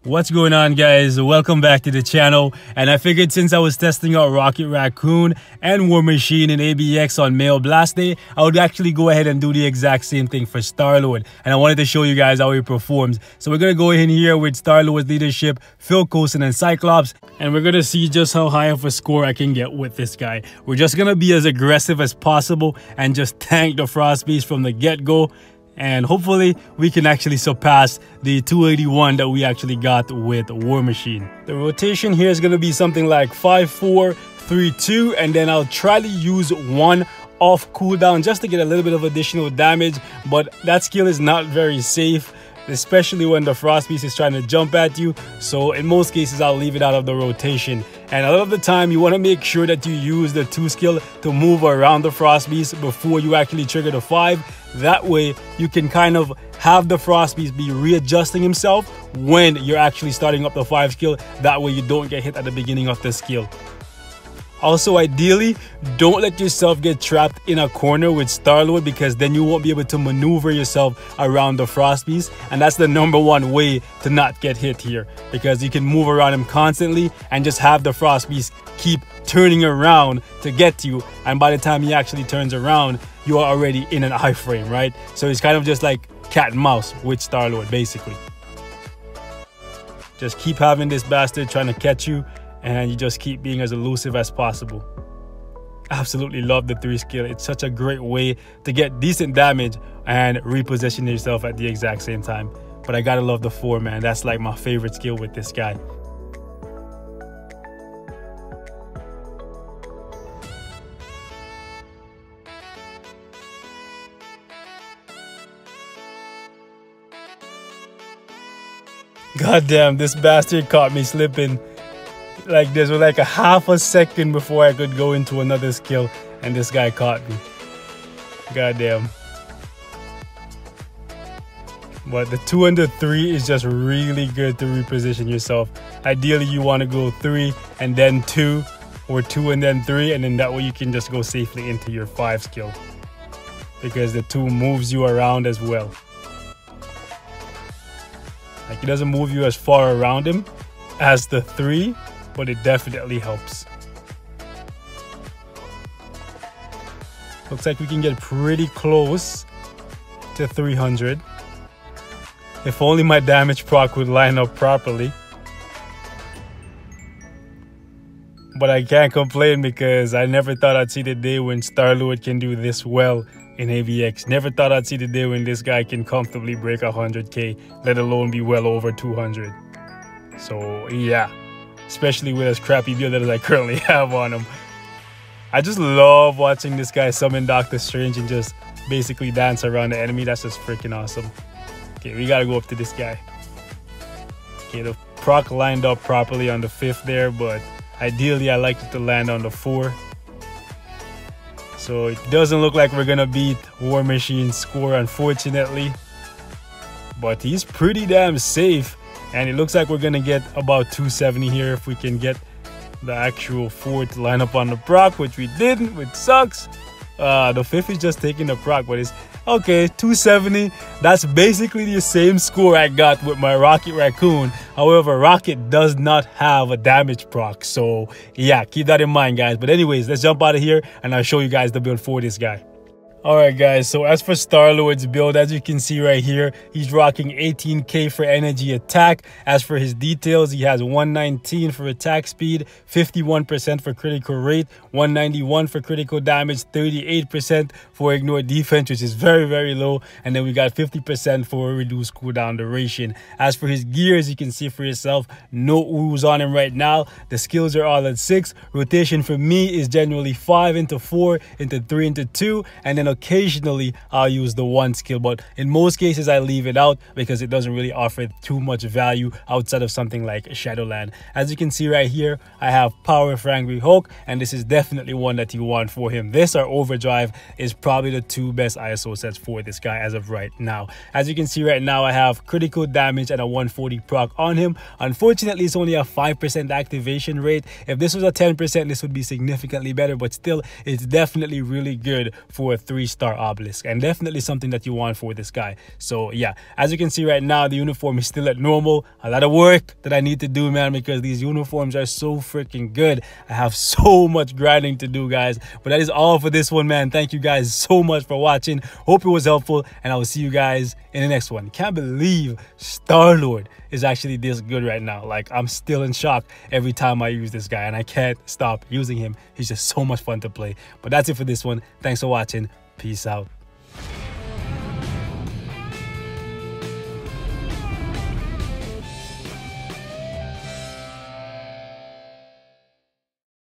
What's going on, guys? Welcome back to the channel. And I figured since I was testing out Rocket Raccoon and War Machine in ABX on Male Blast Day, I would actually go ahead and do the exact same thing for Starlord. And I wanted to show you guys how he performs. So we're going to go in here with Starlord's leadership, Phil Coulson and Cyclops. And we're going to see just how high of a score I can get with this guy. We're just going to be as aggressive as possible and just tank the Frost Beast from the get-go. And hopefully we can actually surpass the 281 that we actually got with War Machine. The rotation here is going to be something like 5-4, 3-2, and then I'll try to use one off cooldown just to get a little bit of additional damage, but that skill is not very safe, especially when the Frost Beast is trying to jump at you. So in most cases, I'll leave it out of the rotation. And a lot of the time, you want to make sure that you use the 2 skill to move around the Frost Beast before you actually trigger the 5. That way, you can kind of have the Frost Beast be readjusting himself when you're actually starting up the 5 skill. That way, you don't get hit at the beginning of the skill. Also, ideally, don't let yourself get trapped in a corner with Starlord, because then you won't be able to maneuver yourself around the Frost Beast. And that's the #1 way to not get hit here, because you can move around him constantly and just have the Frost Beast keep turning around to get to you. And by the time he actually turns around, you are already in an iframe, right? So it's kind of just like cat and mouse with Starlord, basically. Just keep having this bastard trying to catch you, and you just keep being as elusive as possible. Absolutely love the 3 skill. It's such a great way to get decent damage and reposition yourself at the exact same time. But I gotta love the 4, man. That's like my favorite skill with this guy. God damn, this bastard caught me slipping. Like, this was like a half a second before I could go into another skill, and this guy caught me. God damn. But the 2 and the 3 is just really good to reposition yourself. Ideally, you want to go 3 and then 2, or 2 and then 3, and then that way you can just go safely into your 5 skill, because the 2 moves you around as well. Like, it doesn't move you as far around him as the 3, but it definitely helps. Looks like we can get pretty close to 300. If only my damage proc would line up properly. But I can't complain, because I never thought I'd see the day when Starlord can do this well in ABX. Never thought I'd see the day when this guy can comfortably break 100k, let alone be well over 200. So yeah, especially with as crappy build as I currently have on him. I just love watching this guy summon Doctor Strange and just basically dance around the enemy. That's just freaking awesome. Okay, we gotta go up to this guy. Okay, the proc lined up properly on the 5th there, but ideally I like it to land on the 4. So it doesn't look like we're gonna beat War Machine's score, unfortunately. But he's pretty damn safe. And it looks like we're gonna get about 270 here if we can get the actual 4 to line up on the proc, which we didn't, which sucks. The 5th is just taking the proc, but it's okay. 270. That's basically the same score I got with my Rocket Raccoon. However, Rocket does not have a damage proc, so yeah, keep that in mind, guys. But anyways, let's jump out of here and I'll show you guys the build for this guy. Alright guys, so as for Starlord's build, as you can see right here, he's rocking 18k for energy attack. As for his details, he has 119 for attack speed, 51% for critical rate, 191 for critical damage, 38% for ignore defense, which is very, very low. And then we got 50% for reduced cooldown duration. As for his gear, as you can see for yourself, no ooze on him right now. The skills are all at 6. Rotation for me is generally 5 into 4 into 3 into 2, and then occasionally I'll use the 1 skill, but in most cases I leave it out because it doesn't really offer too much value outside of something like Shadowland. As you can see right here, I have Power for Angry Hulk, and this is definitely one that you want for him. This or Overdrive is probably the 2 best ISO sets for this guy as of right now. As you can see right now, I have critical damage and a 140 proc on him. Unfortunately, it's only a 5% activation rate. If this was a 10%, this would be significantly better, but still, it's definitely really good for a 3 3-star obelisk, and definitely something that you want for this guy. So yeah, as you can see right now, the uniform is still at normal. A lot of work that I need to do, man, because these uniforms are so freaking good. I have so much grinding to do, guys. But that is all for this one, man. Thank you guys so much for watching. Hope it was helpful, and I will see you guys in the next one. Can't believe Starlord is actually this good right now. Like, I'm still in shock every time I use this guy, and I can't stop using him. He's just so much fun to play. But that's it for this one. Thanks for watching. Peace out.